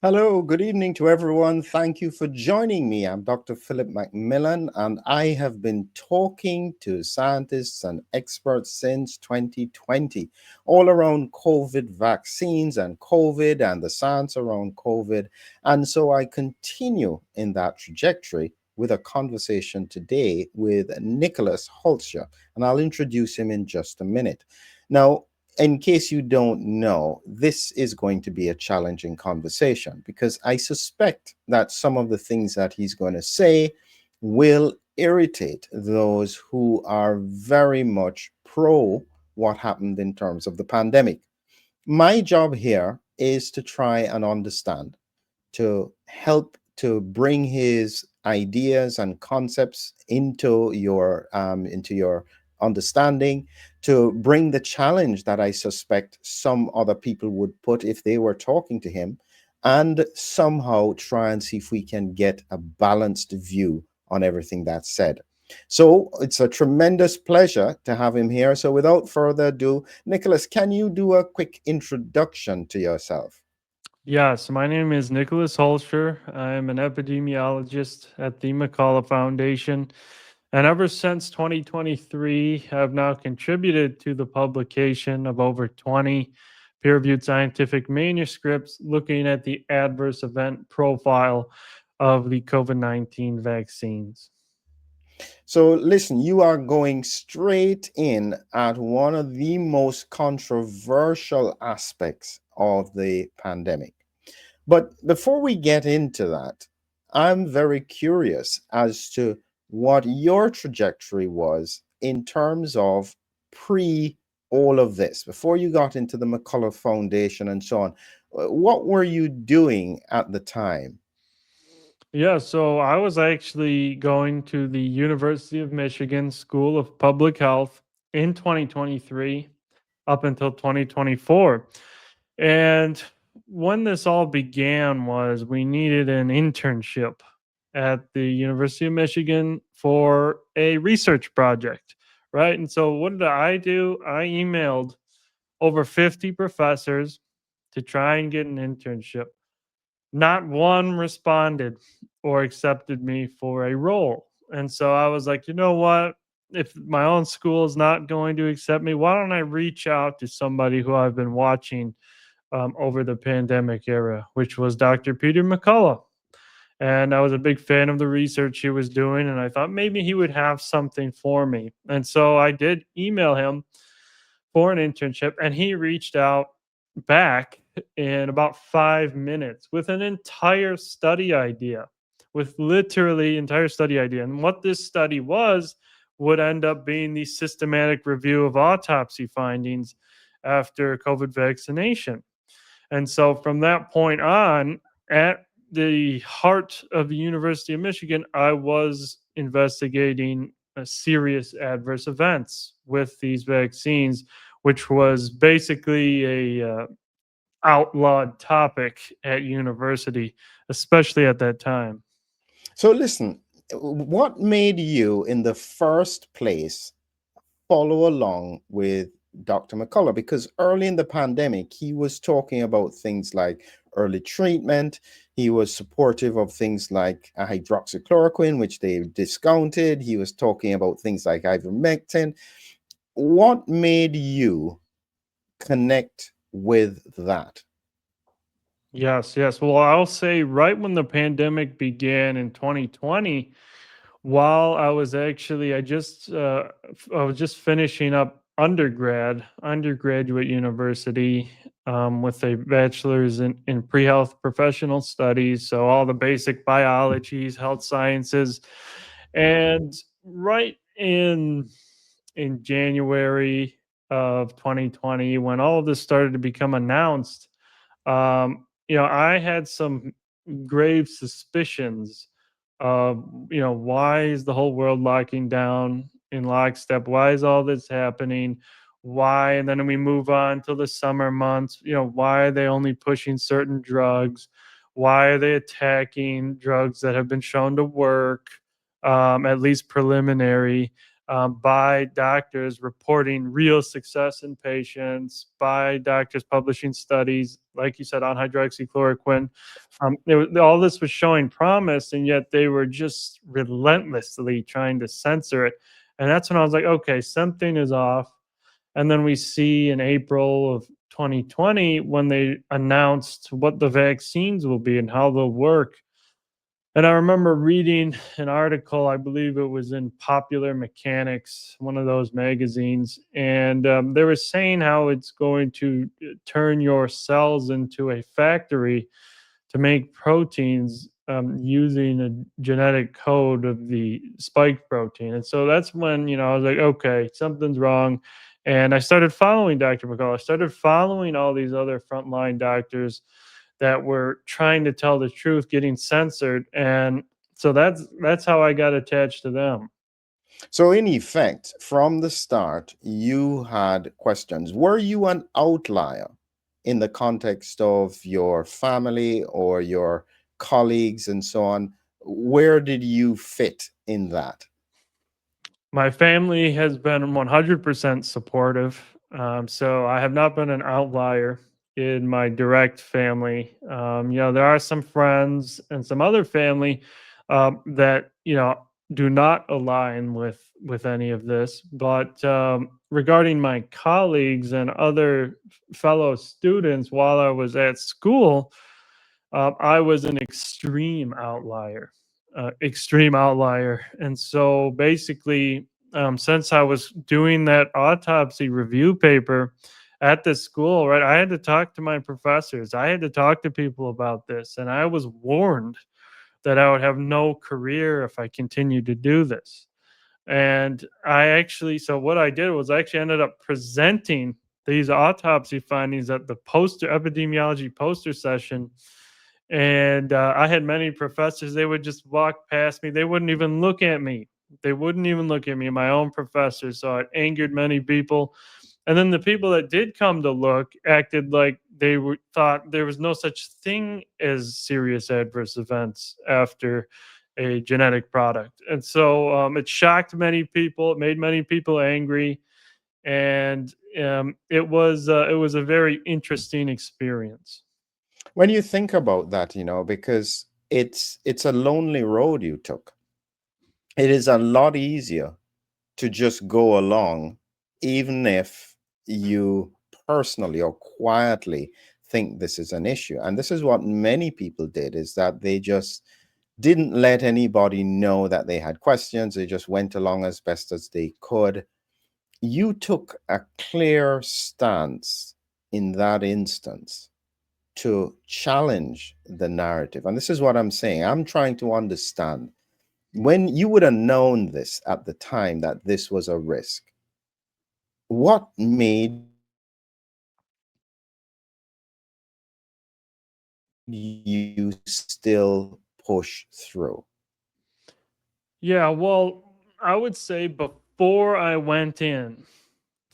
Hello, good evening to everyone. Thank you for joining me. I'm Dr. Philip McMillan, and I have been talking to scientists and experts since 2020, all around COVID vaccines and COVID and the science around COVID. And so I continue in that trajectory with a conversation today with Nicholas Holscher, and I'll introduce him in just a minute. Now, in case you don't know, this is going to be a challenging conversation because I suspect that some of the things that he's going to say will irritate those who are very much pro what happened in terms of the pandemic. My job here is to try and understand, to help to bring his ideas and concepts into your understanding, to bring the challenge that I suspect some other people would put if they were talking to him, and somehow try and see if we can get a balanced view on everything that's said. So it's a tremendous pleasure to have him here. So without further ado, Nicholas, can you do a quick introduction to yourself? Yes, my name is Nicholas Holscher. I'm an epidemiologist at the McCullough Foundation. And ever since 2023, I've now contributed to the publication of over 20 peer reviewed scientific manuscripts looking at the adverse event profile of the COVID 19 vaccines. So, listen, you are going straight in at one of the most controversial aspects of the pandemic. But before we get into that, I'm very curious as to what your trajectory was in terms of pre all of this, before you got into the McCullough Foundation and so on. What were you doing at the time? Yeah, so I was actually going to the University of Michigan School of Public Health in 2023 up until 2024. And when this all began was we needed an internship at the University of Michigan for a research project, right? And so what did I do? I emailed over 50 professors to try and get an internship. Not one responded or accepted me for a role. And so I was like, you know what? If my own school is not going to accept me, why don't I reach out to somebody who I've been watching over the pandemic era, which was Dr. Peter McCullough. And I was a big fan of the research he was doing, and I thought maybe he would have something for me. And so I did email him for an internship, and he reached out back in about 5 minutes with an entire study idea, with literally entire study idea. And what this study was would end up being the systematic review of autopsy findings after COVID vaccination. And so from that point on, at the heart of the University of Michigan, I was investigating serious adverse events with these vaccines, which was basically a outlawed topic at university, especially at that time. So, listen, what made you in the first place follow along with Dr. McCullough? Because early in the pandemic, he was talking about things like early treatment. He was supportive of things like hydroxychloroquine, which they discounted. He was talking about things like ivermectin. What made you connect with that? Yes, yes. Well, I'll say right when the pandemic began in 2020, while I was actually, I was just finishing up undergraduate university with a bachelor's in pre-health professional studies. So all the basic biologies, health sciences, and right in January of 2020, when all of this started to become announced, I had some grave suspicions of, why is the whole world locking down in lockstep? Why is all this happening? Why? And then we move on to the summer months. Why are they only pushing certain drugs? Why are they attacking drugs that have been shown to work, at least preliminary? by doctors reporting real success in patients, by doctors publishing studies, like you said, on hydroxychloroquine. All this was showing promise, and yet they were just relentlessly trying to censor it. And that's when I was like, okay, something is off. And then we see in April of 2020 when they announced what the vaccines will be and how they'll work. And I remember reading an article, I believe it was in Popular Mechanics, one of those magazines, and they were saying how it's going to turn your cells into a factory to make proteins using a genetic code of the spike protein. And so that's when, I was like, okay, something's wrong. And I started following Dr. McCall. I started following all these other frontline doctors that were trying to tell the truth, getting censored. And so that's how I got attached to them. So, in effect, from the start, you had questions. Were you an outlier in the context of your family or your colleagues and so on? Where did you fit in that? My family has been 100% supportive. So I have not been an outlier in my direct family. There are some friends and some other family that, do not align with any of this. But regarding my colleagues and other fellow students while I was at school, I was an extreme outlier. And so basically, since I was doing that autopsy review paper at this school, right, I had to talk to my professors. I had to talk to people about this. And I was warned that I would have no career if I continued to do this. And so what I did was I actually ended up presenting these autopsy findings at the poster epidemiology poster session. And I had many professors, they would just walk past me. They wouldn't even look at me. They wouldn't even look at me, my own professors. So it angered many people. And then the people that did come to look acted like thought there was no such thing as serious adverse events after a genetic product. And so it shocked many people. It made many people angry, and it was a very interesting experience. When you think about that, because it's a lonely road you took. It is a lot easier to just go along, even if you personally or quietly think this is an issue. And this is what many people did, is that they just didn't let anybody know that they had questions. They just went along as best as they could. You took a clear stance in that instance to challenge the narrative. And this is what I'm saying. I'm trying to understand, when you would have known this at the time that this was a risk, what made you still push through? Yeah, well, I would say before I went in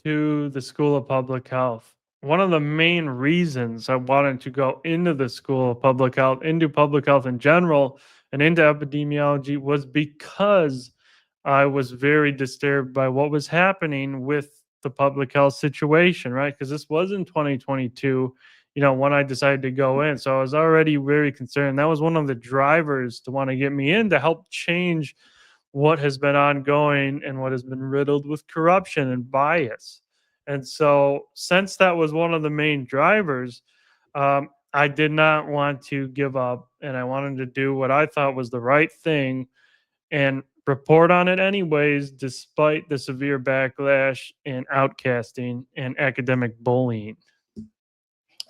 to the School of Public Health, one of the main reasons I wanted to go into the School of Public Health, into public health in general, and into epidemiology was because I was very disturbed by what was happening with the public health situation, right? Because this was in 2022, when I decided to go in. So I was already very concerned. That was one of the drivers to want to get me in to help change what has been ongoing and what has been riddled with corruption and bias. And so, since that was one of the main drivers, I did not want to give up, and I wanted to do what I thought was the right thing and report on it anyways, despite the severe backlash and outcasting and academic bullying.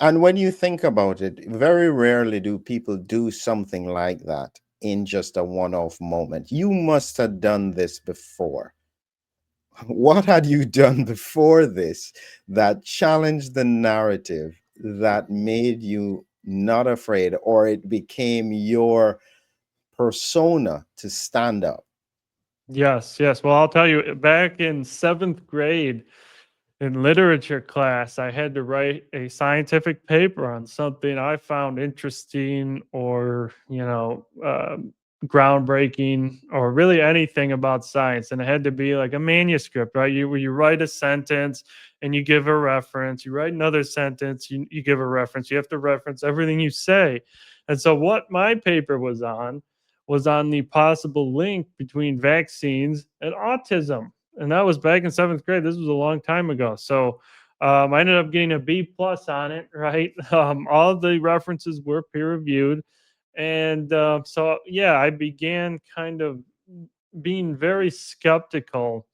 And when you think about it, very rarely do people do something like that in just a one off moment. You must have done this before. What had you done before this that challenged the narrative, that made you not afraid, or it became your persona to stand up? Yes, yes. Well, I'll tell you, back in seventh grade, in literature class, I had to write a scientific paper on something I found interesting or, groundbreaking or really anything about science, and it had to be like a manuscript, right? You where you write a sentence and you give a reference, you write another sentence, you give a reference, you have to reference everything you say. And so what my paper was on the possible link between vaccines and autism, and that was back in seventh grade. This was a long time ago. So I ended up getting a B plus on it, right? All of the references were peer reviewed, and so yeah, I began kind of being very skeptical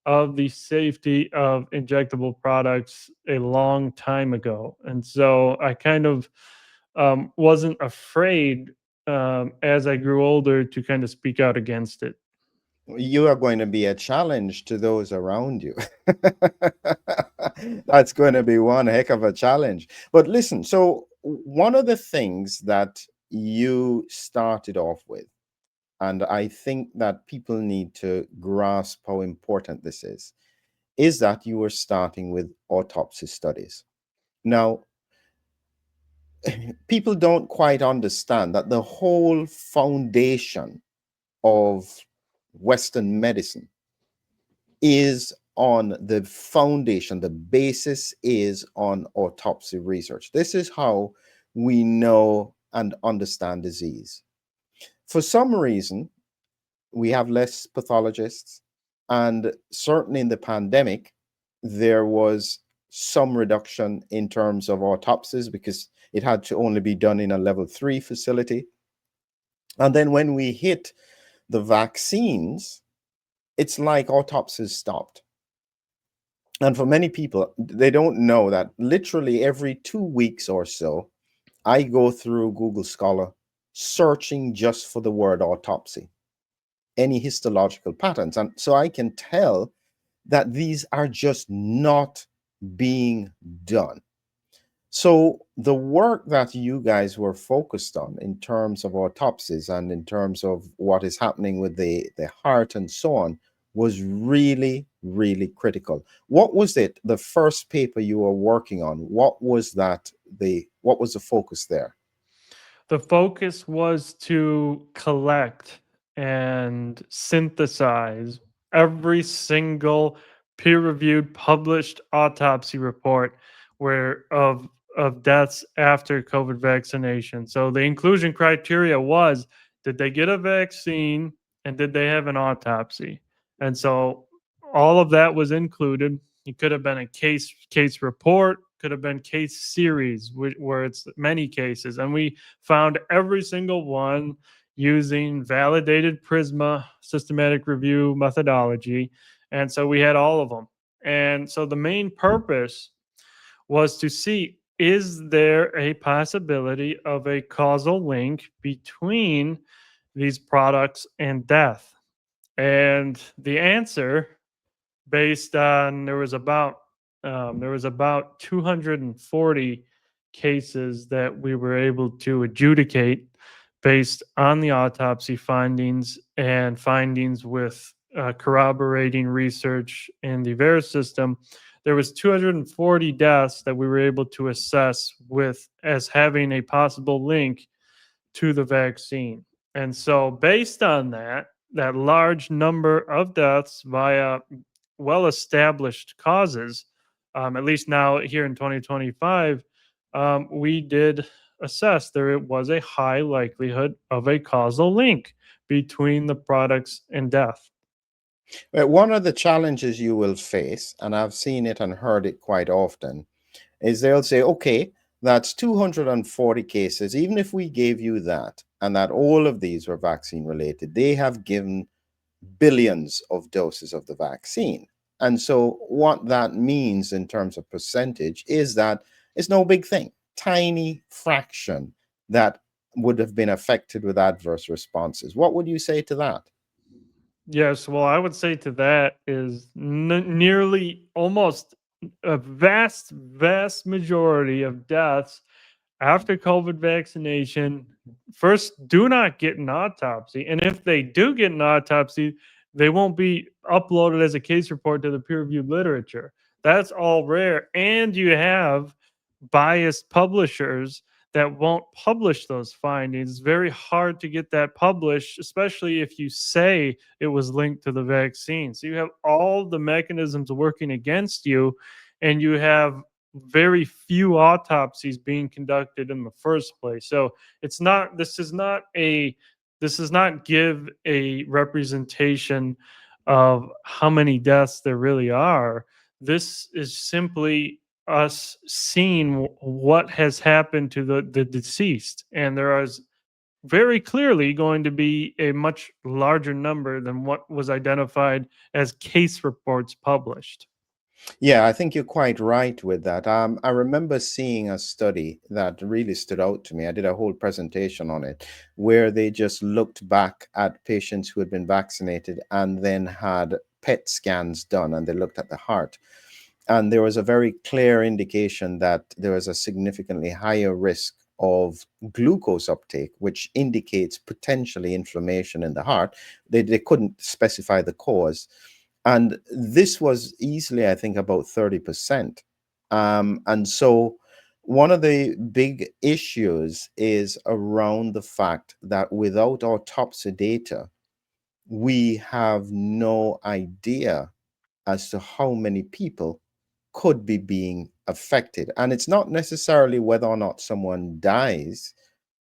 of the safety of injectable products a long time ago. And so I kind of wasn't afraid as I grew older to kind of speak out against it. You are going to be a challenge to those around you. That's going to be one heck of a challenge. But listen, so one of the things that you started off with, and I think that people need to grasp how important this is that you were starting with autopsy studies. Now, people don't quite understand that the whole foundation of Western medicine is on the foundation, the basis is on autopsy research. This is how we know and understand disease. For some reason, we have less pathologists, and certainly in the pandemic, there was some reduction in terms of autopsies because it had to only be done in a level 3 facility. And then when we hit the vaccines, it's like autopsies stopped. And for many people, they don't know that literally every 2 weeks or so, I go through Google Scholar searching just for the word autopsy, any histological patterns. And so I can tell that these are just not being done. So the work that you guys were focused on in terms of autopsies and in terms of what is happening with the heart and so on was really, really critical. What was it, the first paper you were working on? What was that, what was the focus there? The focus was to collect and synthesize every single peer-reviewed published autopsy report where of deaths after COVID vaccination. So the inclusion criteria was, did they get a vaccine and did they have an autopsy? And so all of that was included. It could have been a case report, could have been case series, where it's many cases, and we found every single one using validated Prisma systematic review methodology. And so we had all of them. And so the main purpose was to see, is there a possibility of a causal link between these products and death? And the answer, based on there was about 240 cases that we were able to adjudicate based on the autopsy findings and findings with corroborating research in the VERIS system. There was 240 deaths that we were able to assess with as having a possible link to the vaccine. And so, based on that large number of deaths via well established causes, at least now here in 2025, we did assess there was a high likelihood of a causal link between the products and death. One of the challenges you will face, and I've seen it and heard it quite often, is they'll say, okay, that's 240 cases. Even if we gave you that and that all of these were vaccine related, they have given billions of doses of the vaccine. And so, what that means in terms of percentage is that it's no big thing, tiny fraction that would have been affected with adverse responses. What would you say to that? Yes, well, I would say to that is nearly almost a vast majority of deaths after COVID vaccination first do not get an autopsy. And if they do get an autopsy, they won't be uploaded as a case report to the peer reviewed literature. That's all rare. And you have biased publishers that won't publish those findings. It's very hard to get that published, especially if you say it was linked to the vaccine. So you have all the mechanisms working against you, and you have very few autopsies being conducted in the first place. So it's not, this does not give a representation of how many deaths there really are. This is simply us seeing what has happened to the deceased. And there is very clearly going to be a much larger number than what was identified as case reports published. Yeah, I think you're quite right with that. I remember seeing a study that really stood out to me. I did a whole presentation on it where they just looked back at patients who had been vaccinated and then had PET scans done, and they looked at the heart. And there was a very clear indication that there was a significantly higher risk of glucose uptake, which indicates potentially inflammation in the heart. They couldn't specify the cause. And this was easily, I think, about 30%. And so one of the big issues is around the fact that without autopsy data, we have no idea as to how many people could be being affected. And it's not necessarily whether or not someone dies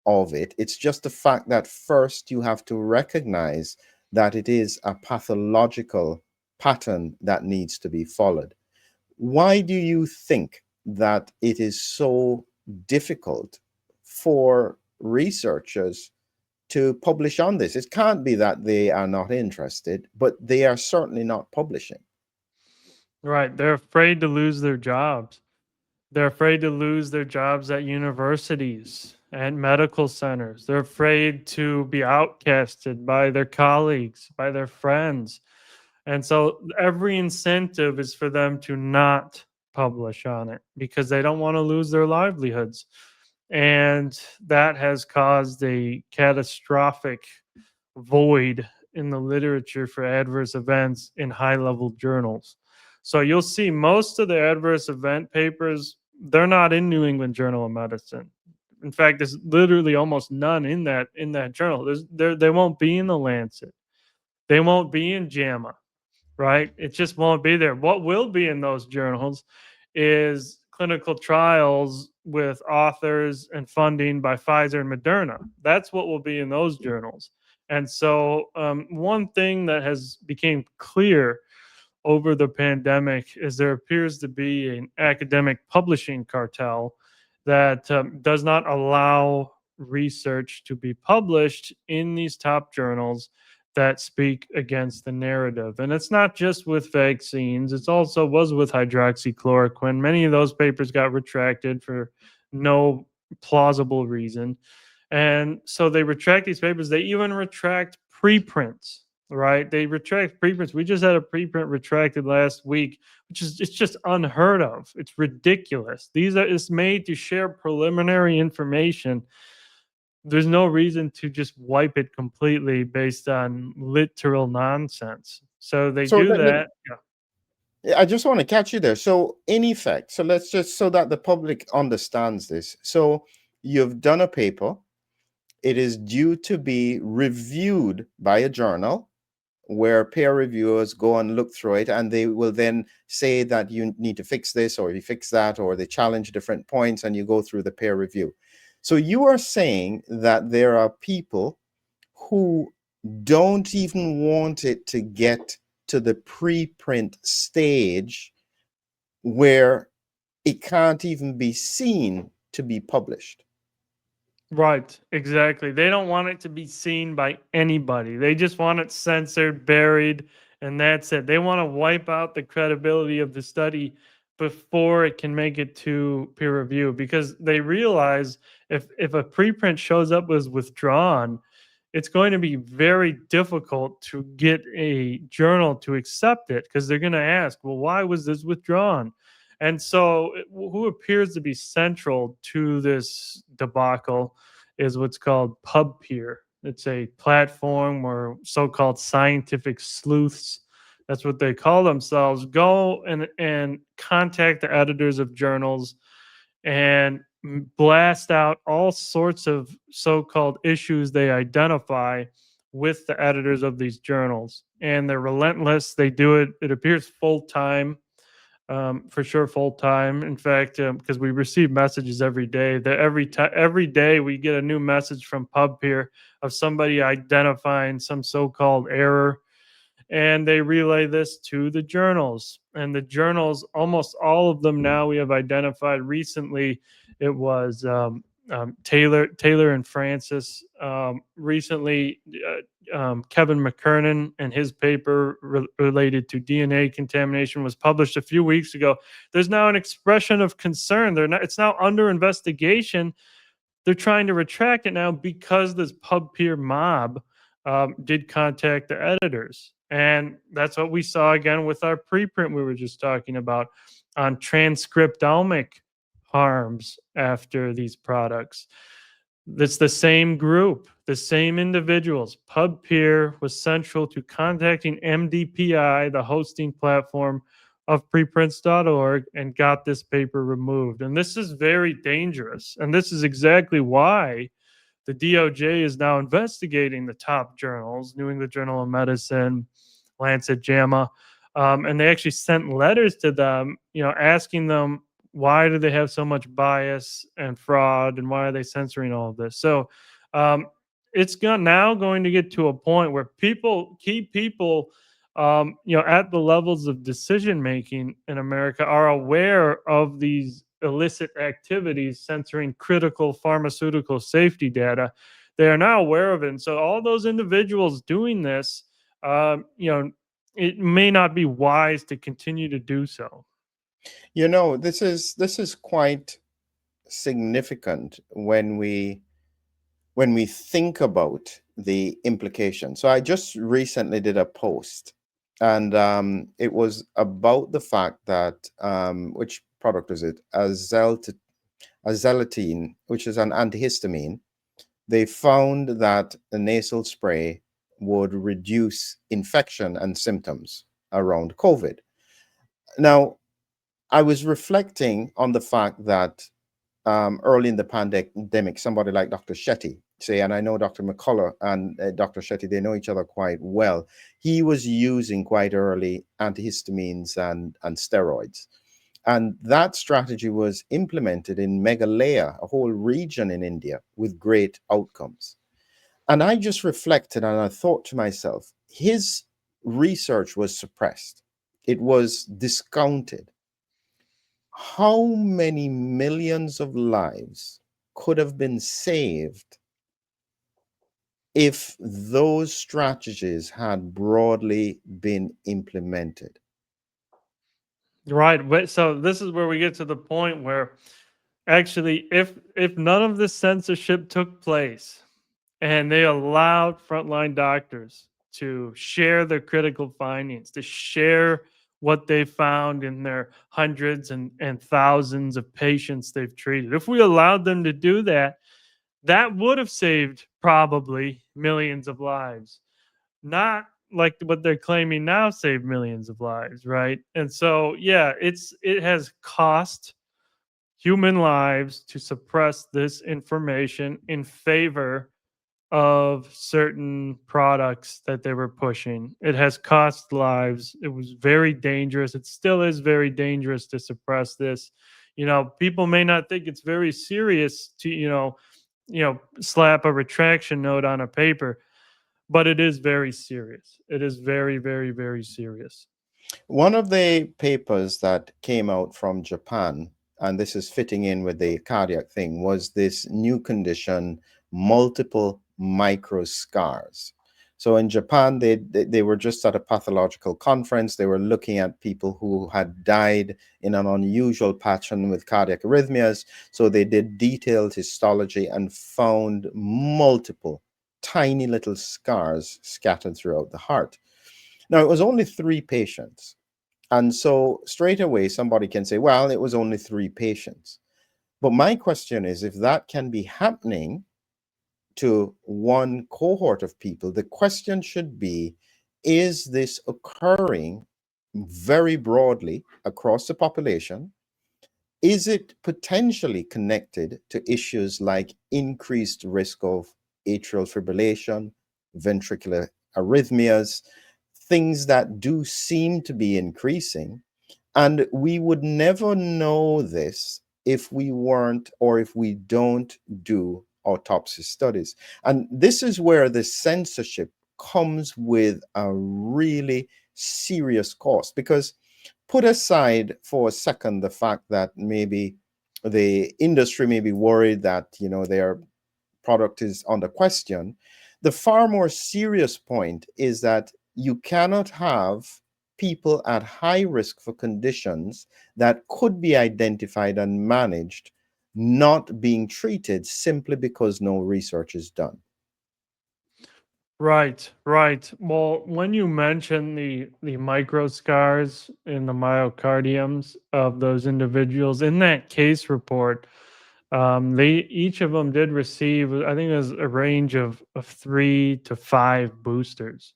of it, it's just the fact that first you have to recognize that it is a pathological pattern that needs to be followed. Why do you think that it is so difficult for researchers to publish on this? It can't be that they are not interested, but they are certainly not publishing. Right. They're afraid to lose their jobs. They're afraid to lose their jobs at universities and medical centers. They're afraid to be outcasted by their colleagues, by their friends. And so every incentive is for them to not publish on it because they don't want to lose their livelihoods. And that has caused a catastrophic void in the literature for adverse events in high level journals. So you'll see most of the adverse event papers, they're not in New England Journal of Medicine. In fact, there's literally almost none in that journal. They won't be in the Lancet. They won't be in JAMA, right? It just won't be there. What will be in those journals is clinical trials with authors and funding by Pfizer and Moderna. That's what will be in those journals. And so, one thing that has became clear over the pandemic is there appears to be an academic publishing cartel that does not allow research to be published in these top journals that speak against the narrative. And it's not just with vaccines, it's also was with hydroxychloroquine. Many of those papers got retracted for no plausible reason. And so they retract these papers. They even retract preprints, right? They retract preprints. We just had a preprint retracted last week, which is it's just unheard of. It's ridiculous. These are it's made to share preliminary information. There's no reason to just wipe it completely based on literal nonsense. So they So do that. Yeah. I just want to catch you there. So, in effect, so let's just so that the public understands this. So, you've done a paper, it is due to be reviewed by a journal where peer reviewers go and look through it, and they will then say that you need to fix this or you fix that, or they challenge different points, and you go through the peer review. So, you are saying that there are people who don't even want it to get to the preprint stage where it can't even be seen to be published. Right, exactly. They don't want it to be seen by anybody. They just want it censored, buried, and that's it. They want to wipe out the credibility of the study before it can make it to peer review because they realize if a preprint shows up as withdrawn, it's going to be very difficult to get a journal to accept it because they're going to ask, well, why was this withdrawn? And so, who appears to be central to this debacle is what's called PubPeer. It's a platform where so called scientific sleuths, that's what they call themselves, go and contact the editors of journals and blast out all sorts of so-called issues they identify with the editors of these journals, and they're relentless. They do it, it appears, full time, for sure, full time. In fact, because we receive messages every day, that every day we get a new message from PubPeer of somebody identifying some so-called error, and they relay this to the journals. And the journals, almost all of them now, we have identified recently. It was Taylor and Francis. Recently, Kevin McKernan and his paper related to DNA contamination was published a few weeks ago. There's now an expression of concern. It's now under investigation. They're trying to retract it now because this PubPeer mob did contact the editors. And that's what we saw again with our preprint we were just talking about on transcriptomic harms after these products. It's the same group, the same individuals. PubPeer was central to contacting MDPI, the hosting platform of preprints.org, and got this paper removed. And this is very dangerous. And this is exactly why the DOJ is now investigating the top journals, New England Journal of Medicine, Lancet, JAMA, and they actually sent letters to them, asking them why do they have so much bias and fraud, and why are they censoring all of this. So um, it's now going to get to a point where key people, at the levels of decision making in America, are aware of these illicit activities censoring critical pharmaceutical safety data. They are now aware of it. And so all those individuals doing this, it may not be wise to continue to do so. This is quite significant when we think about the implications. So I just recently did a post, and it was about the fact that which product is it? Azelitine, which is an antihistamine. They found that the nasal spray would reduce infection and symptoms around COVID. Now, I was reflecting on the fact that early in the pandemic, somebody like Dr. Shetty, say, and I know Dr. McCullough and Dr. Shetty, they know each other quite well. He was using quite early antihistamines and steroids. And that strategy was implemented in Meghalaya, a whole region in India, with great outcomes. And I just reflected and I thought to myself, his research was suppressed, it was discounted. How many millions of lives could have been saved if those strategies had broadly been implemented? Right. So this is where we get to the point where actually, if none of this censorship took place and they allowed frontline doctors to share their critical findings, to share what they found in their hundreds and thousands of patients they've treated, if we allowed them to do that, that would have saved probably millions of lives. Not like what they're claiming now save millions of lives, right? And so yeah, it has cost human lives to suppress this information in favor of certain products that they were pushing. It has cost lives. It was very dangerous. It still is very dangerous to suppress this. People may not think it's very serious to, slap a retraction note on a paper, but it is very serious. It is very, very, very serious. One of the papers that came out from Japan, and this is fitting in with the cardiac thing, was this new condition, multiple microscars. So in Japan, they were just at a pathological conference. They were looking at people who had died in an unusual pattern with cardiac arrhythmias. So they did detailed histology and found multiple tiny little scars scattered throughout the heart. Now, it was only 3 patients. And so straight away, somebody can say, well, it was only 3 patients. But my question is, if that can be happening to one cohort of people, the question should be, is this occurring very broadly across the population? Is it potentially connected to issues like increased risk of atrial fibrillation, ventricular arrhythmias, things that do seem to be increasing? And we would never know this if we weren't or if we don't do autopsy studies. And this is where the censorship comes with a really serious cost, because put aside for a second the fact that maybe the industry may be worried that their product is under question. The far more serious point is that you cannot have people at high risk for conditions that could be identified and managed not being treated simply because no research is done. Right, right. Well, when you mention the micro scars in the myocardiums of those individuals in that case report, they each of them did receive, I think, it was a range of 3 to 5 boosters.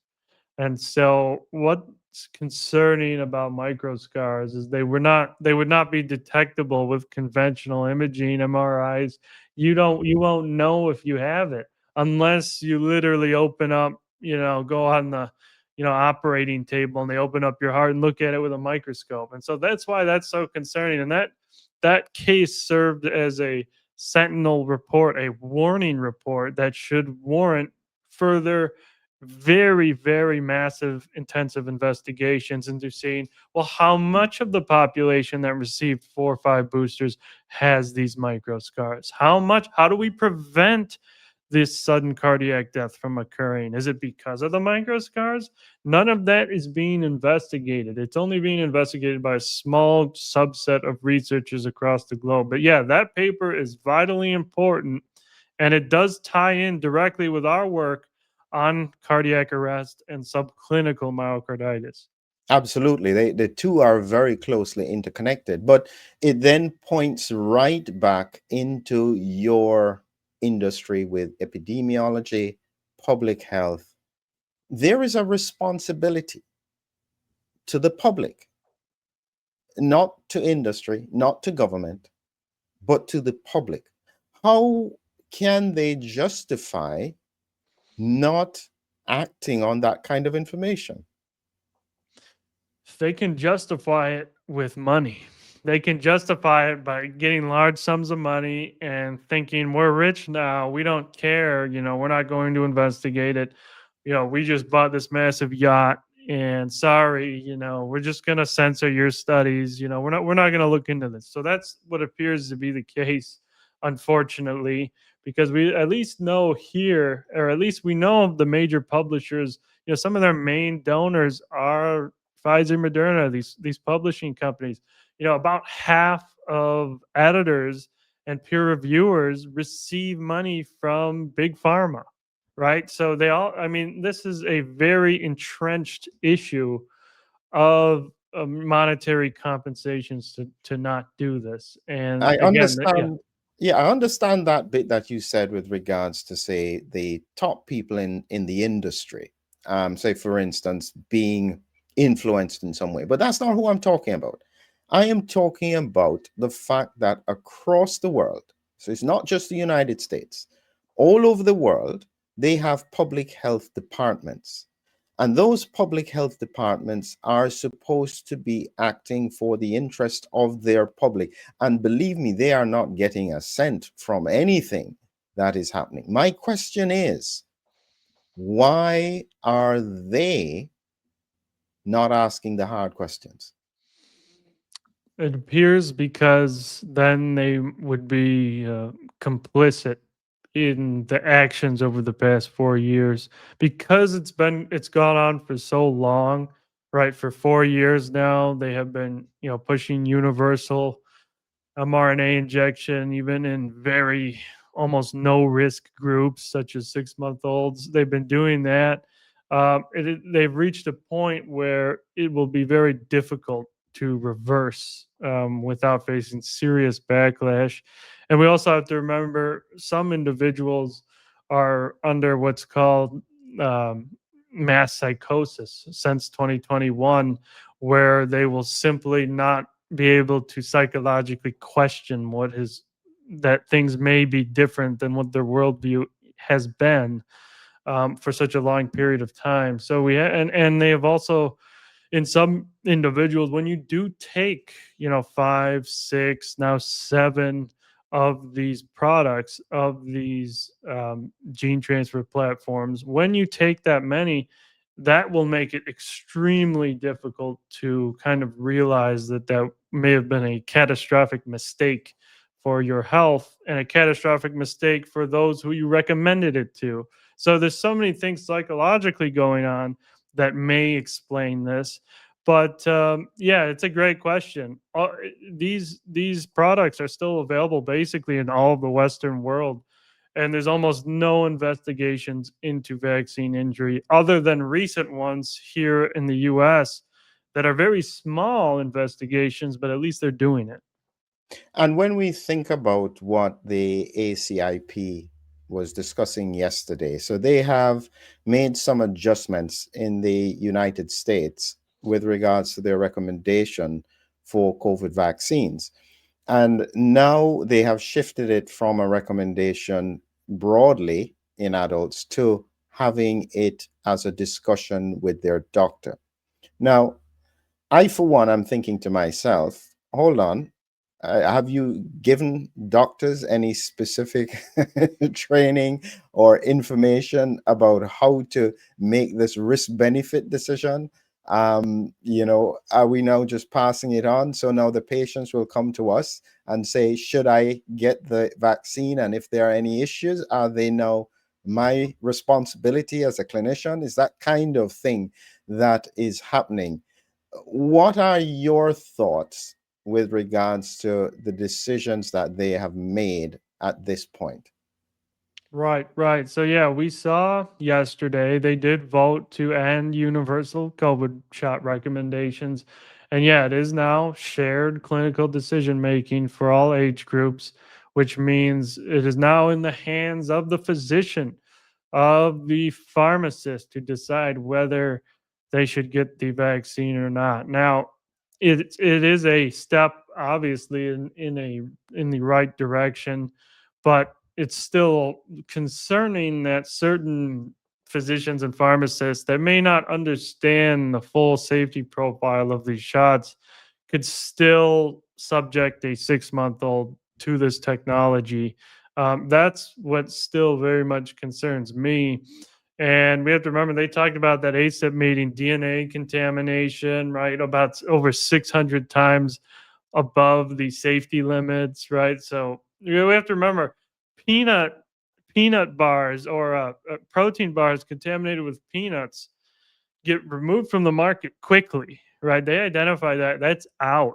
And so what's concerning about micro scars is they would not be detectable with conventional imaging, MRIs. You won't know if you have it unless you literally open up, go on the, operating table, and they open up your heart and look at it with a microscope. And so that's why that's so concerning. And that case served as a sentinel report, a warning report that should warrant further very, very massive, intensive investigations into seeing, well, how much of the population that received 4 or 5 boosters has these micro scars? How much? How do we prevent this sudden cardiac death from occurring? Is it because of the micro scars? None of that is being investigated. It's only being investigated by a small subset of researchers across the globe. But yeah, that paper is vitally important, and it does tie in directly with our work on cardiac arrest and subclinical myocarditis. Absolutely. The two are very closely interconnected, but it then points right back into your industry with epidemiology, public health. There is a responsibility to the public, not to industry, not to government, but to the public. How can they justify not acting on that kind of information? They can justify it with money. They can justify it by getting large sums of money and thinking we're rich now. We don't care. We're not going to investigate it. We just bought this massive yacht, and sorry, we're just going to censor your studies. We're not going to look into this. So that's what appears to be the case, unfortunately, because we at least know here, or at least we know of the major publishers. Some of their main donors are Pfizer, Moderna, these publishing companies. About half of editors and peer reviewers receive money from big pharma, right? So they all, I mean, this is a very entrenched issue of monetary compensations to not do this. And I again, yeah. understand. Yeah, I understand that bit that you said with regards to, say, the top people in the industry. Say, for instance, being influenced in some way, but that's not who I'm talking about. I am talking about the fact that across the world, so it's not just the United States, all over the world, they have public health departments. And those public health departments are supposed to be acting for the interest of their public. And believe me, they are not getting a cent from anything that is happening. My question is, why are they not asking the hard questions? It appears because then they would be complicit in the actions over the past 4 years, because it's gone on for so long, right? For 4 years now, they have been pushing universal mRNA injection, even in very almost no risk groups such as 6 month olds. They've been doing that. They've reached a point where it will be very difficult to reverse without facing serious backlash. And we also have to remember some individuals are under what's called um, mass psychosis since 2021, where they will simply not be able to psychologically question what his that things may be different than what their worldview has been for such a long period of time. So and they have also, in some individuals, when you do take, five, six, now seven of these products, of these gene transfer platforms, when you take that many, that will make it extremely difficult to kind of realize that that may have been a catastrophic mistake for your health, and a catastrophic mistake for those who you recommended it to. So there's so many things psychologically going on that may explain this. But yeah, it's a great question. These products are still available basically in all of the Western world, and there's almost no investigations into vaccine injury other than recent ones here in the U.S. that are very small investigations, but at least they're doing it. And when we think about what the ACIP was discussing yesterday, so they have made some adjustments in the United States with regards to their recommendation for COVID vaccines. And now they have shifted it from a recommendation broadly in adults to having it as a discussion with their doctor. Now, I, for one, I'm thinking to myself, hold on, have you given doctors any specific training or information about how to make this risk benefit decision? Are we now just passing it on? So now the patients will come to us and say, should I get the vaccine? And if there are any issues, are they now my responsibility as a clinician? Is that kind of thing that is happening? What are your thoughts with regards to the decisions that they have made at this point? Right, right. So yeah, we saw yesterday they did vote to end universal COVID shot recommendations. And yeah, it is now shared clinical decision making for all age groups, which means it is now in the hands of the physician, of the pharmacist, to decide whether they should get the vaccine or not. Now, it is a step obviously in the right direction, but it's still concerning that certain physicians and pharmacists that may not understand the full safety profile of these shots could still subject a 6 month old to this technology. That's what still very much concerns me. And we have to remember they talked about that ACIP meeting, DNA contamination, right? About over 600 times above the safety limits, right? So we have to remember peanut peanut bars or protein bars contaminated with peanuts get removed from the market quickly, right? They identify that that's out.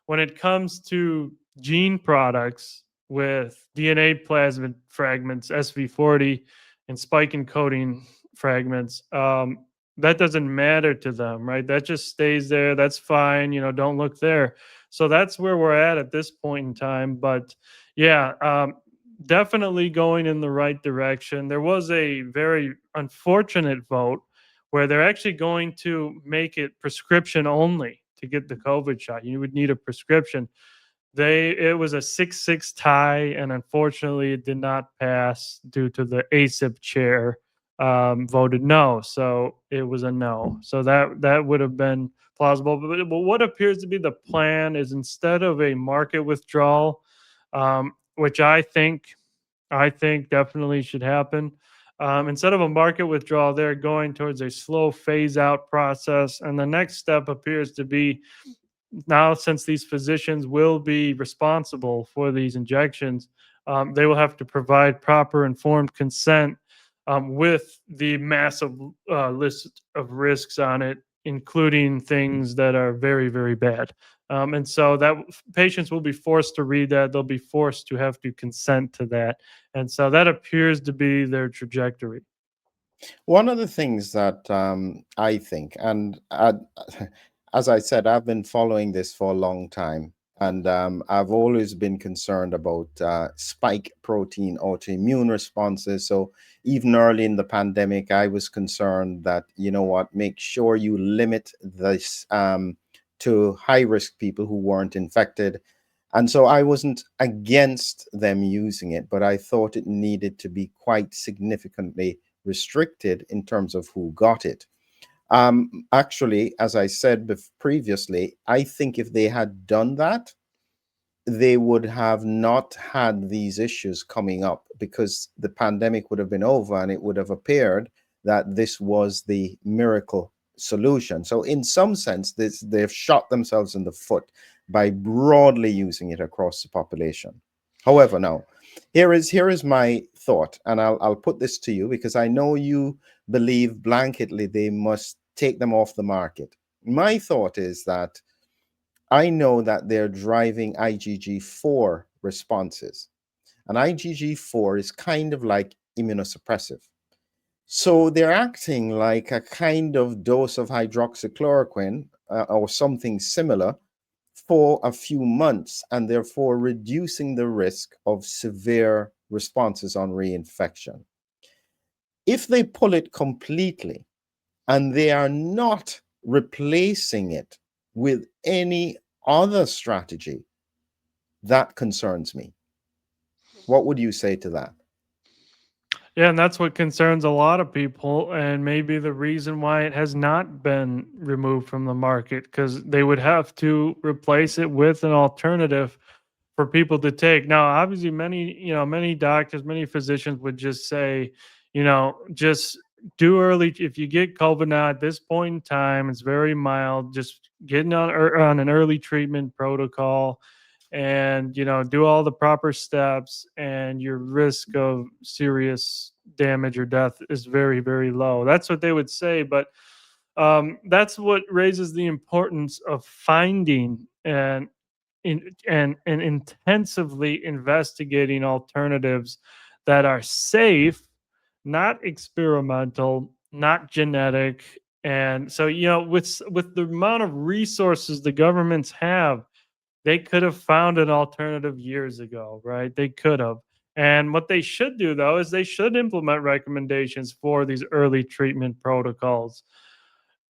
When it comes to gene products with DNA plasmid fragments, SV40, and spike encoding fragments, that doesn't matter to them, right? That just stays there. That's fine. Don't look there. So that's where we're at this point in time. But yeah, definitely going in the right direction. There was a very unfortunate vote where they're actually going to make it prescription only to get the COVID shot. You would need a prescription. It was a 6-6 tie, and unfortunately, it did not pass due to the ACIP chair voted no. So it was a no. So that would have been plausible. But what appears to be the plan is, instead of a market withdrawal, which I think definitely should happen. Instead of a market withdrawal, they're going towards a slow phase out process. And the next step appears to be, now, since these physicians will be responsible for these injections, they will have to provide proper informed consent with the massive list of risks on it, including things that are very, very bad. And so that patients will be forced to read that. They'll be forced to have to consent to that. And so that appears to be their trajectory. One of the things that I think, and as I said, I've been following this for a long time, and I've always been concerned about spike protein autoimmune responses. So even early in the pandemic, I was concerned that, you know what, make sure you limit this to high risk people who weren't infected. And so I wasn't against them using it, but I thought it needed to be quite significantly restricted in terms of who got it. Actually, as I said previously, I think if they had done that, they would have not had these issues coming up because the pandemic would have been over and it would have appeared that this was the miracle solution. So, in some sense, they've shot themselves in the foot by broadly using it across the population. However, now here is my thought, and I'll put this to you because I know you believe blanketly they must take them off the market. My thought is that I know that they're driving IgG4 responses. And IgG4 is kind of like immunosuppressive. So they're acting like a kind of dose of hydroxychloroquine or something similar for a few months, and therefore reducing the risk of severe responses on reinfection. If they pull it completely and they are not replacing it with any other strategy, that concerns me. What would you say to that? Yeah, and that's what concerns a lot of people, and maybe the reason why it has not been removed from the market, because they would have to replace it with an alternative for people to take. Now, obviously, many doctors, many physicians would just say, just do early. If you get COVID now at this point in time, it's very mild. Just getting on an early treatment protocol, and do all the proper steps, and your risk of serious damage or death is very, very low. That's what they would say. But that's what raises the importance of finding and intensively investigating alternatives that are safe, not experimental, not genetic. And so, with the amount of resources the governments have, they could have found an alternative years ago, right? They could have. And what they should do, though, is they should implement recommendations for these early treatment protocols.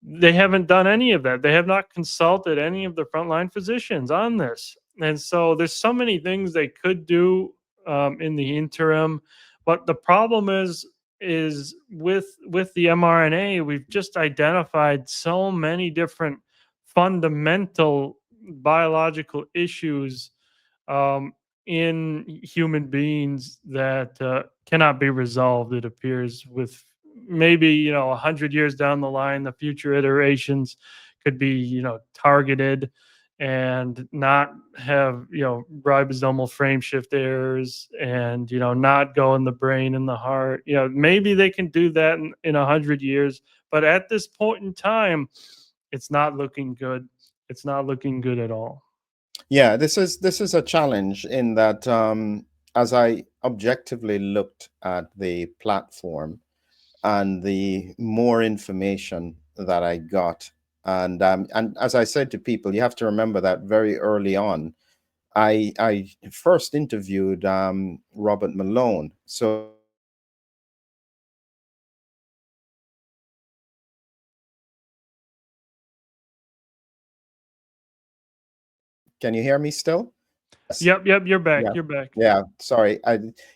They haven't done any of that. They have not consulted any of the frontline physicians on this. And so there's so many things they could do in the interim. But the problem is with the mRNA, we've just identified so many different fundamental biological issues um, in human beings that cannot be resolved. It appears with maybe 100 years down the line, the future iterations could be targeted and not have ribosomal frame shift errors and not go in the brain and the heart. Maybe they can do that in 100 years, but at this point in time, it's not looking good. It's not looking good at all. Yeah, this is a challenge in that as I objectively looked at the platform and the more information that I got, and as I said to people, you have to remember that very early on, I first interviewed Robert Malone. So can you hear me still? Yes. Yep, you're back. Yeah. You're back. Yeah. Sorry.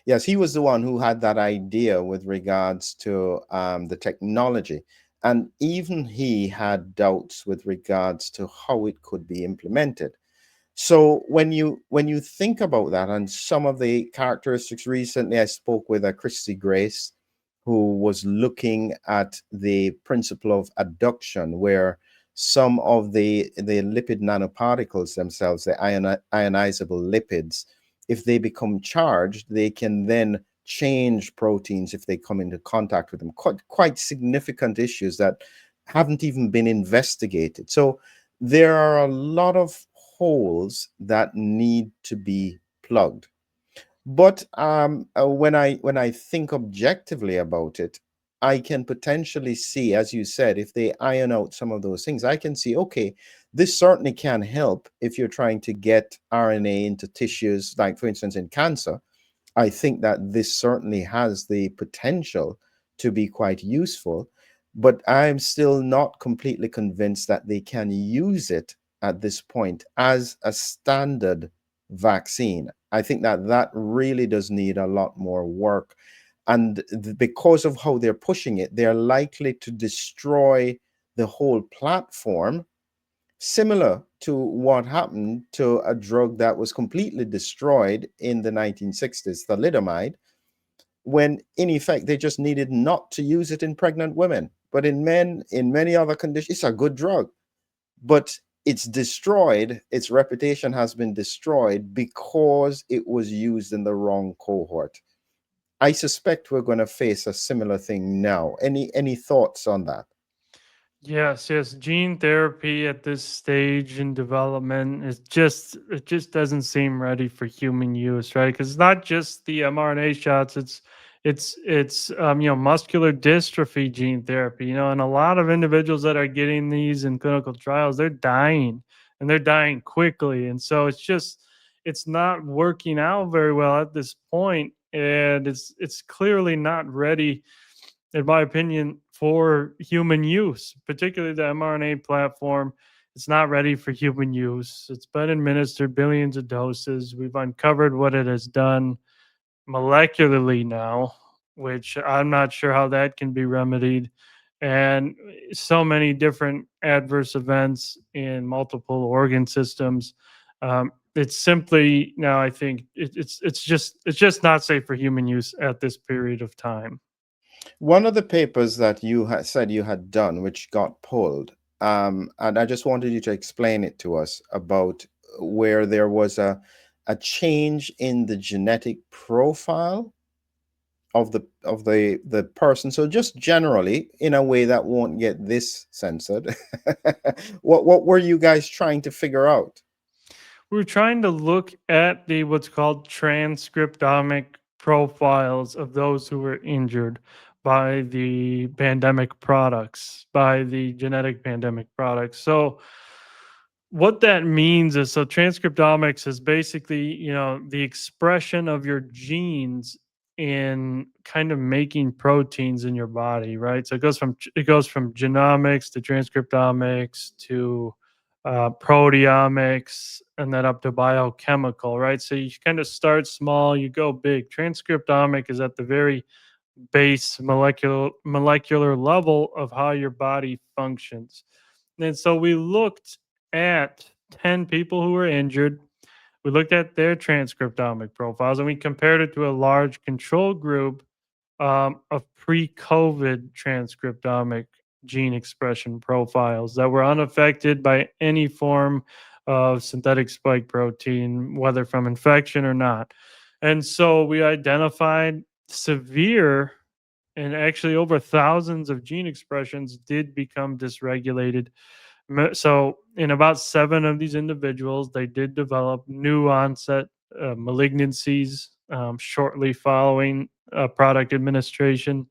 Yes, he was the one who had that idea with regards to the technology. And even he had doubts with regards to how it could be implemented. So when you think about that and some of the characteristics, recently I spoke with a Christy Grace who was looking at the principle of adduction, where some of the lipid nanoparticles themselves, the ionizable lipids, if they become charged, they can then change proteins if they come into contact with them. Quite significant issues that haven't even been investigated. So there are a lot of holes that need to be plugged. But when I think objectively about it, I can potentially see, as you said, if they iron out some of those things, I can see, okay, this certainly can help if you're trying to get RNA into tissues, like for instance in cancer. I think that this certainly has the potential to be quite useful, but I'm still not completely convinced that they can use it at this point as a standard vaccine. I think that that really does need a lot more work. And because of how they're pushing it, they're likely to destroy the whole platform, similar to what happened to a drug that was completely destroyed in the 1960s, thalidomide, when in effect they just needed not to use it in pregnant women. But in men, in many other conditions, it's a good drug, but it's destroyed. Its reputation has been destroyed because it was used in the wrong cohort. I suspect we're going to face a similar thing now. Any thoughts on that? Yes, yes. Gene therapy at this stage in development is just it just doesn't seem ready for human use, right? Because it's not just the mRNA shots; it's muscular dystrophy gene therapy. And a lot of individuals that are getting these in clinical trials, they're dying, and they're dying quickly, and so it's not working out very well at this point, and it's clearly not ready, in my opinion, for human use, particularly the mRNA platform. It's not ready for human use. It's been administered billions of doses. We've uncovered what it has done molecularly now, which I'm not sure how that can be remedied. And so many different adverse events in multiple organ systems. It's simply now, I think it's just not safe for human use at this period of time. One of the papers that you had said you had done, which got pulled, and I just wanted you to explain it to us about where there was a change in the genetic profile of the person. So just generally, in a way that won't get this censored, what were you guys trying to figure out? We're trying to look at the what's called transcriptomic profiles of those who were injured by the pandemic products, by the genetic pandemic products. So what that means is, so transcriptomics is basically, the expression of your genes in kind of making proteins in your body, right? So it goes from genomics to transcriptomics to proteomics, and then up to biochemical, right? So you kind of start small, you go big. Transcriptomic is at the very base molecular level of how your body functions. And so we looked at 10 people who were injured. We looked at their transcriptomic profiles, and we compared it to a large control group of pre-COVID transcriptomic gene expression profiles that were unaffected by any form of synthetic spike protein, whether from infection or not. And so we identified severe, and actually over thousands of gene expressions did become dysregulated. So in about seven of these individuals, they did develop new onset malignancies shortly following product administration,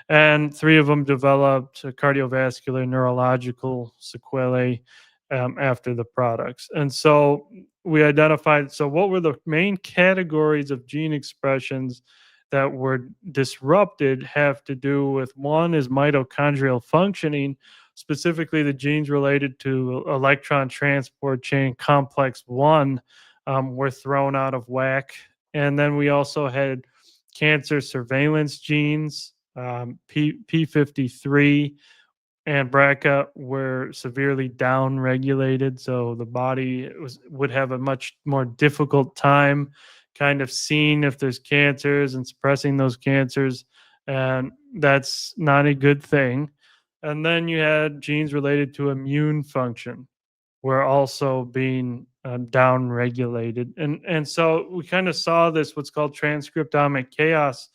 and three of them developed cardiovascular neurological sequelae after the products. And so we identified, so what were the main categories of gene expressions that were disrupted? Have to do with, one is mitochondrial functioning, specifically the genes related to electron transport chain complex 1 were thrown out of whack. And then we also had cancer surveillance genes, P53 and BRCA were severely down regulated, so the body would have a much more difficult time kind of seeing if there's cancers and suppressing those cancers, and that's not a good thing. And then you had genes related to immune function were also being down regulated, and so we kind of saw this what's called transcriptomic chaos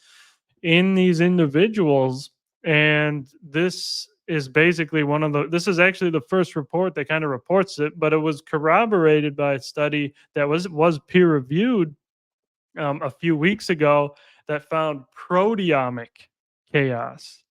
in these individuals. And this is basically this is actually the first report that kind of reports it, but it was corroborated by a study that was peer reviewed a few weeks ago, that found proteomic chaos.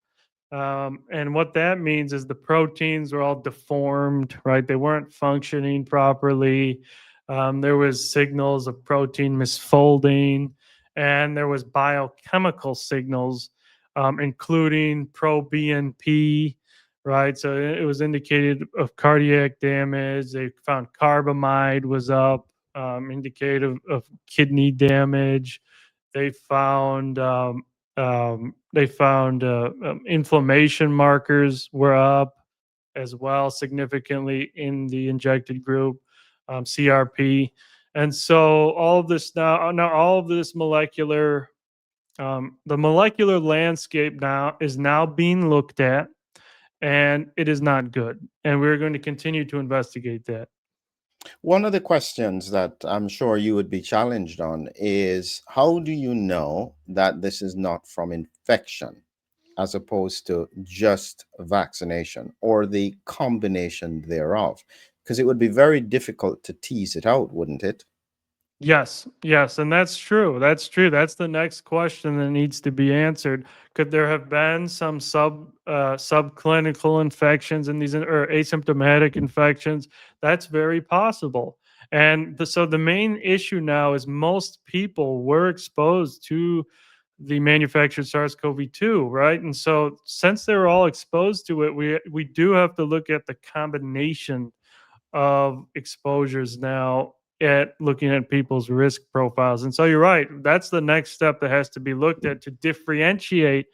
And what that means is the proteins were all deformed, right? They weren't functioning properly. There was signals of protein misfolding, and there was biochemical signals, including pro BNP. right? So it was indicated of cardiac damage. They found carbamide was up, indicated of kidney damage. They found inflammation markers were up as well significantly in the injected group, CRP. And so all of this now all of this molecular the molecular landscape now is now being looked at, and it is not good. And we're going to continue to investigate that. One of the questions that I'm sure you would be challenged on is how do you know that this is not from infection as opposed to just vaccination or the combination thereof? Because it would be very difficult to tease it out, wouldn't it? Yes, yes, and that's true. That's true. That's the next question that needs to be answered. Could there have been some subclinical infections in these or asymptomatic infections? That's very possible. And so the main issue now is most people were exposed to the manufactured SARS-CoV-2, right? And so since they're all exposed to it, we do have to look at the combination of exposures now at looking at people's risk profiles. And so you're right, that's the next step that has to be looked at to differentiate,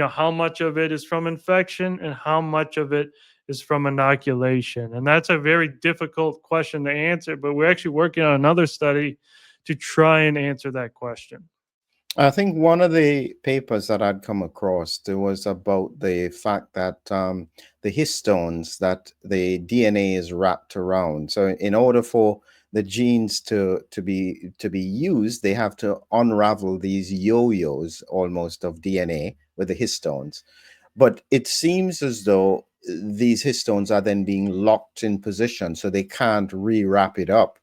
how much of it is from infection and how much of it is from inoculation. And that's a very difficult question to answer, but we're actually working on another study to try and answer that question. I think one of the papers that I'd come across there was about the fact that the histones that the DNA is wrapped around. So in order for the genes to be used, they have to unravel these yo-yos almost of DNA with the histones. But it seems as though these histones are then being locked in position, so they can't rewrap it up.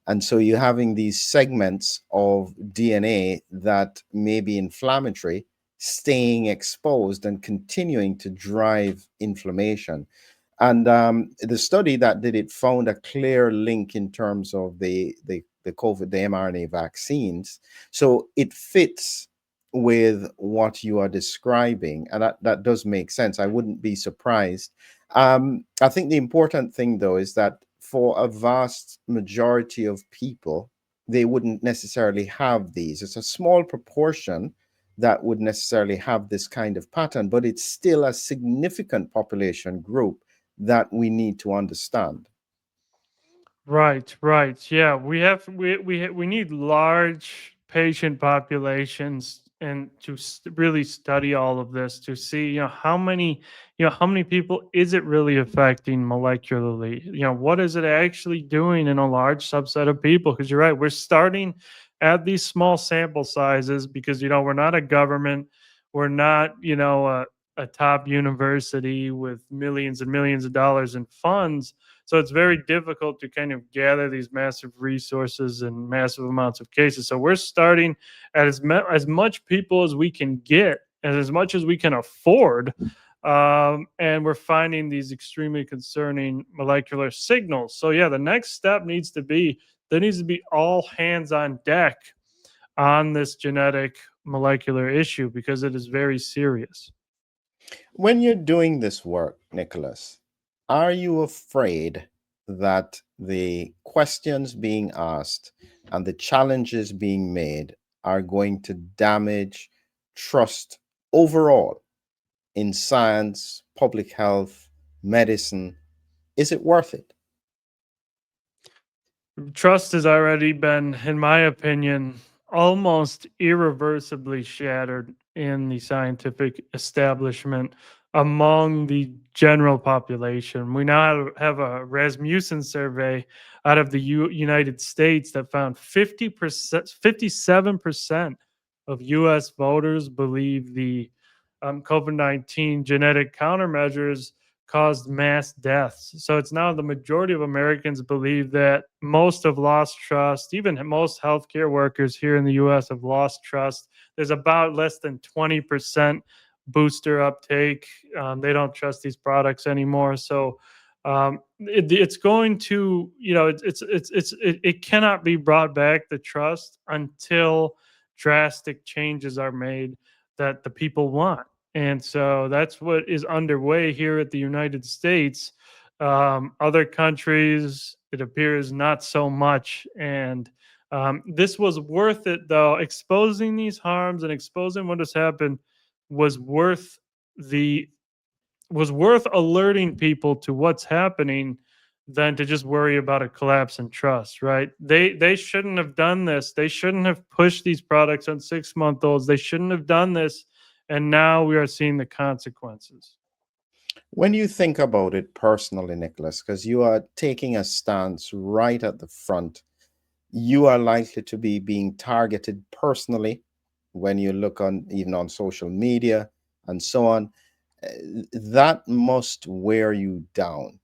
And so you're having these segments of DNA that may be inflammatory, staying exposed and continuing to drive inflammation. And the study that did it found a clear link in terms of the COVID, the mRNA vaccines. So it fits with what you are describing, and that does make sense. I wouldn't be surprised. I think the important thing, though, is that for a vast majority of people, they wouldn't necessarily have these. It's a small proportion that would necessarily have this kind of pattern, but it's still a significant population group that we need to understand. Right, right. Yeah, we need large patient populations and to really study all of this to see, how many people is it really affecting molecularly? What is it actually doing in a large subset of people? Because you're right, we're starting at these small sample sizes because we're not a government, we're not, a top university with millions and millions of dollars in funds, so it's very difficult to kind of gather these massive resources and massive amounts of cases. So we're starting at as much people as we can get and as much as we can afford. And we're finding these extremely concerning molecular signals. So, yeah, the next step needs to be there needs to be all hands on deck on this genetic molecular issue because it is very serious. When you're doing this work, Nicholas, are you afraid that the questions being asked and the challenges being made are going to damage trust overall in science, public health, medicine? Is it worth it? Trust has already been, in my opinion, almost irreversibly shattered in the scientific establishment among the general population. We now have a Rasmussen survey out of the United States that found 50%, 57% of US voters believe the COVID-19 genetic countermeasures caused mass deaths. So it's now the majority of Americans believe that most have lost trust. Even most healthcare workers here in the US have lost trust. There's about less than 20% booster uptake. They don't trust these products anymore. So it's going to, it cannot be brought back the trust until drastic changes are made that the people want. And so that's what is underway here at the United States. Other countries, it appears, not so much. And this was worth it, though. Exposing these harms and exposing what has happened was worth the was worth alerting people to what's happening than to just worry about a collapse in trust, right? They shouldn't have done this. They shouldn't have pushed these products on 6 month olds. They shouldn't have done this. And now we are seeing the consequences. When you think about it personally, Nicholas, because you are taking a stance right at the front, you are likely to be being targeted personally when you look on even on social media and so on. That must wear you down.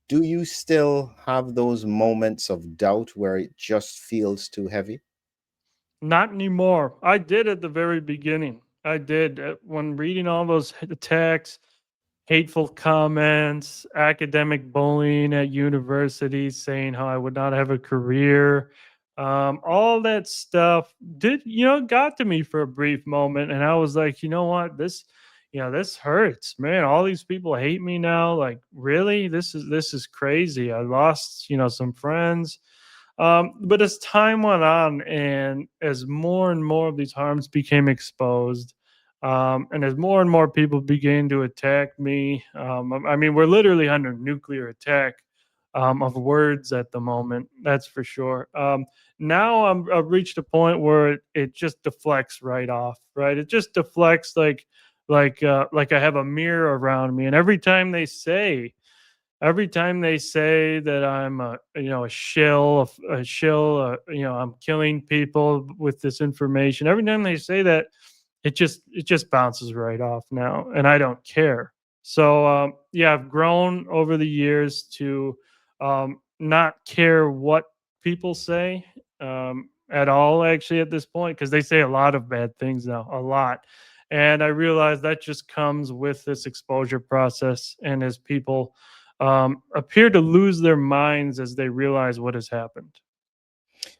Do you still have those moments of doubt where it just feels too heavy? Not anymore. I did at the very beginning. I did when reading all those attacks, hateful comments, academic bullying at universities, saying how I would not have a career. All that stuff did, got to me for a brief moment. And I was like, you know what? This hurts, man. All these people hate me now. Like, really? This is crazy. I lost, some friends. But as time went on and as more and more of these harms became exposed, and as more and more people began to attack me, I mean, we're literally under nuclear attack of words at the moment. That's for sure. Now I've reached a point where it just deflects right off. Right, it just deflects like I have a mirror around me, and every time they say that I'm a shill, I'm killing people with this information. Every time they say that, it just bounces right off now, and I don't care. So yeah, I've grown over the years to not care what people say at all. Actually, at this point, because they say a lot of bad things now, a lot. And I realize that just comes with this exposure process, and as people appear to lose their minds as they realize what has happened.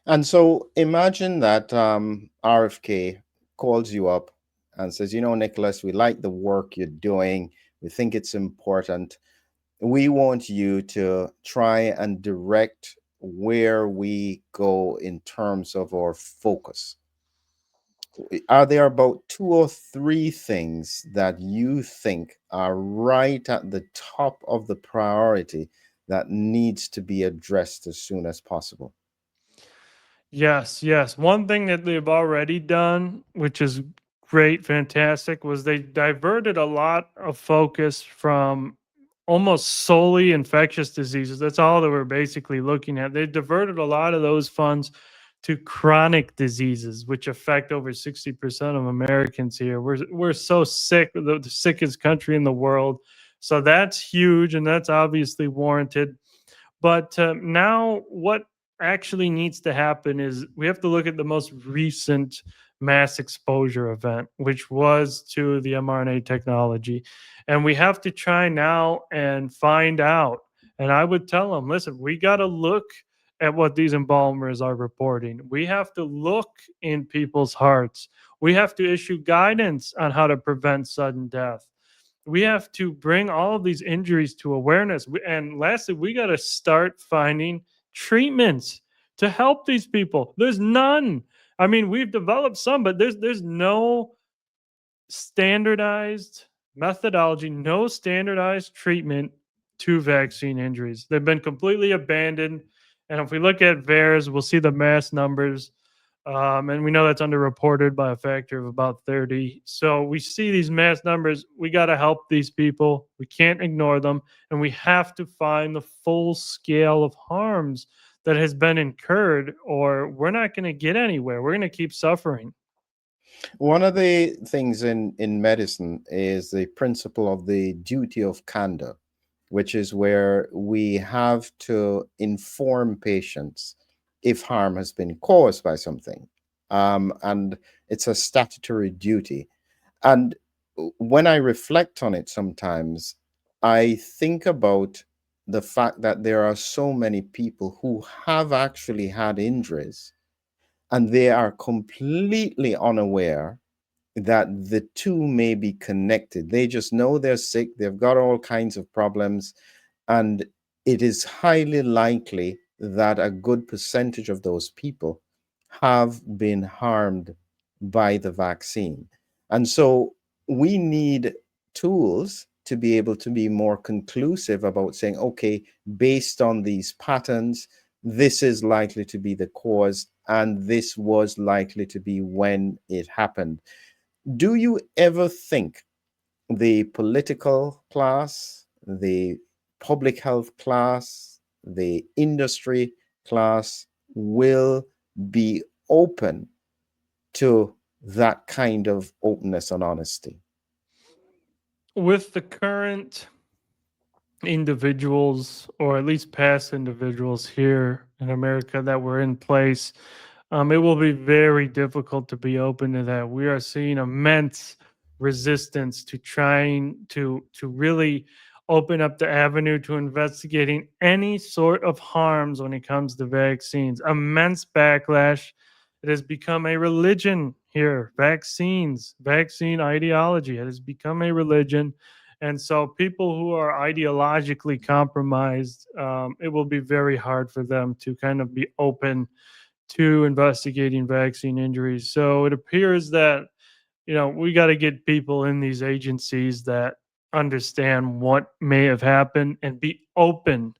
And so imagine that RFK calls you up and says, you know, Nicholas, we like the work you're doing. We think it's important. We want you to try and direct where we go in terms of our focus. Are there about two or three things that you think are right at the top of the priority that needs to be addressed as soon as possible? Yes, yes. One thing that they've already done, which is great, fantastic, was they diverted a lot of focus from almost solely infectious diseases. That's all that we're basically looking at. They diverted a lot of those funds to chronic diseases, which affect over 60% of Americans here. We're so sick, the sickest country in the world. So that's huge, and that's obviously warranted. But now, what actually needs to happen is we have to look at the most recent mass exposure event, which was to the mRNA technology. And we have to try now and find out. And I would tell them, listen, we got to look at what these embalmers are reporting. We have to look in people's hearts. We have to issue guidance on how to prevent sudden death. We have to bring all of these injuries to awareness. And lastly, we got to start finding treatments to help these people. There's none. I mean, we've developed some, but there's no standardized methodology, no standardized treatment to vaccine injuries. They've been completely abandoned. And if we look at VAERS, we'll see the mass numbers. And we know that's underreported by a factor of about 30. So we see these mass numbers. We got to help these people. We can't ignore them. And we have to find the full scale of harms that has been incurred, or we're not going to get anywhere. We're going to keep suffering. One of the things in medicine is the principle of the duty of candor, which is where we have to inform patients if harm has been caused by something. And it's a statutory duty. And when I reflect on it sometimes, I think about the fact that there are so many people who have actually had injuries and they are completely unaware that the two may be connected. They just know they're sick, they've got all kinds of problems, and it is highly likely that a good percentage of those people have been harmed by the vaccine. And so we need tools to be able to be more conclusive about saying, okay, based on these patterns, this is likely to be the cause, and this was likely to be when it happened. Do you ever think the political class, the public health class, the industry class will be open to that kind of openness and honesty? With the current individuals, or at least past individuals here in America that were in place, it will be very difficult to be open to that. We are seeing immense resistance to trying to really open up the avenue to investigating any sort of harms when it comes to vaccines. Immense backlash. It has become a religion here. Vaccines, vaccine ideology. It has become a religion, and so people who are ideologically compromised, it will be very hard for them to kind of be open to investigating vaccine injuries. So it appears that, we got to get people in these agencies that understand what may have happened and be open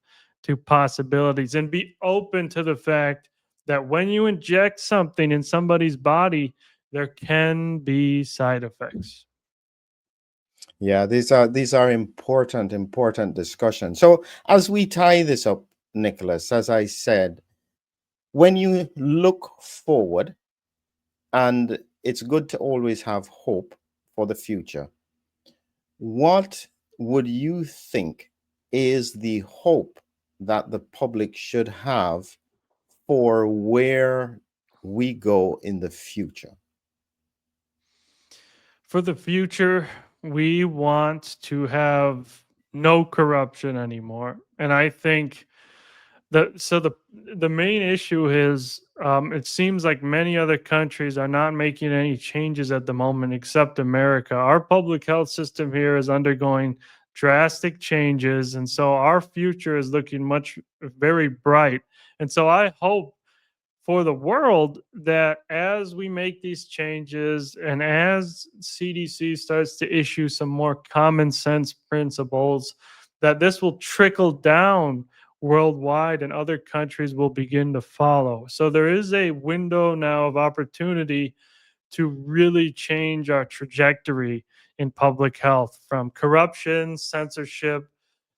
to possibilities and be open to the fact that when you inject something in somebody's body, there can be side effects. Yeah, these are important discussions. So as we tie this up, Nicholas, as I said, when you look forward, and it's good to always have hope for the future, what would you think is the hope that the public should have for where we go in the future? For the future, we want to have no corruption anymore. And I think the main issue is, it seems like many other countries are not making any changes at the moment except America. Our public health system here is undergoing drastic changes, and so our future is looking much very bright. And so I hope for the world that as we make these changes and as CDC starts to issue some more common sense principles, that this will trickle down worldwide and other countries will begin to follow. So there is a window now of opportunity to really change our trajectory in public health from corruption, censorship,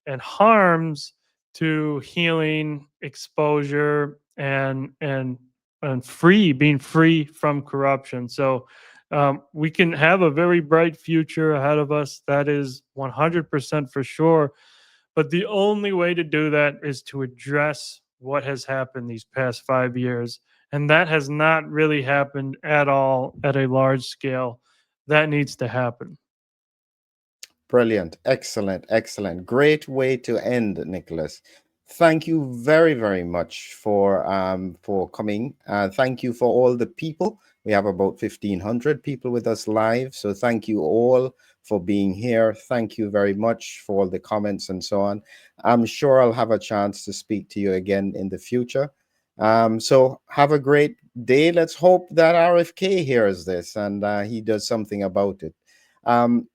and harms to healing, exposure, and being free from corruption. So we can have a very bright future ahead of us. That is 100% for sure. But the only way to do that is to address what has happened these past 5 years. And that has not really happened at all at a large scale. That needs to happen. Brilliant. Excellent. Excellent. Great way to end, Nicholas. Thank you very, very much for coming. Thank you for all the people. We have about 1,500 people with us live. So thank you all for being here. Thank you very much for all the comments and so on. I'm sure I'll have a chance to speak to you again in the future. So have a great day. Let's hope that RFK hears this and he does something about it. Um,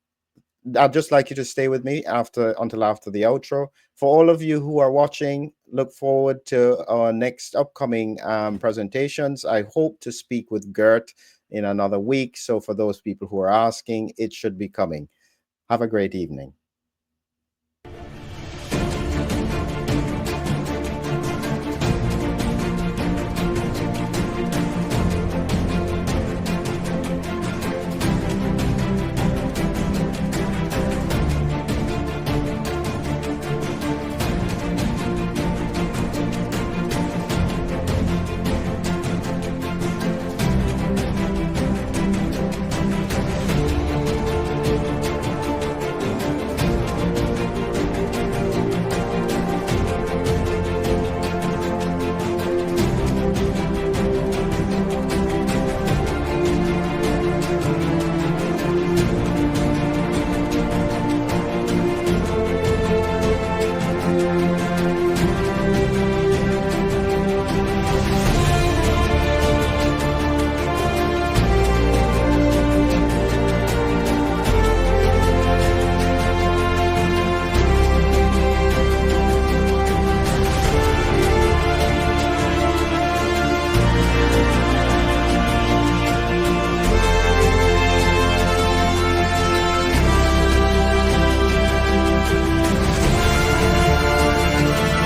I'd just like you to stay with me until after the outro. For all of you who are watching, look forward to our next upcoming presentations. I hope to speak with Gert in another week. So for those people who are asking, it should be coming. Have a great evening.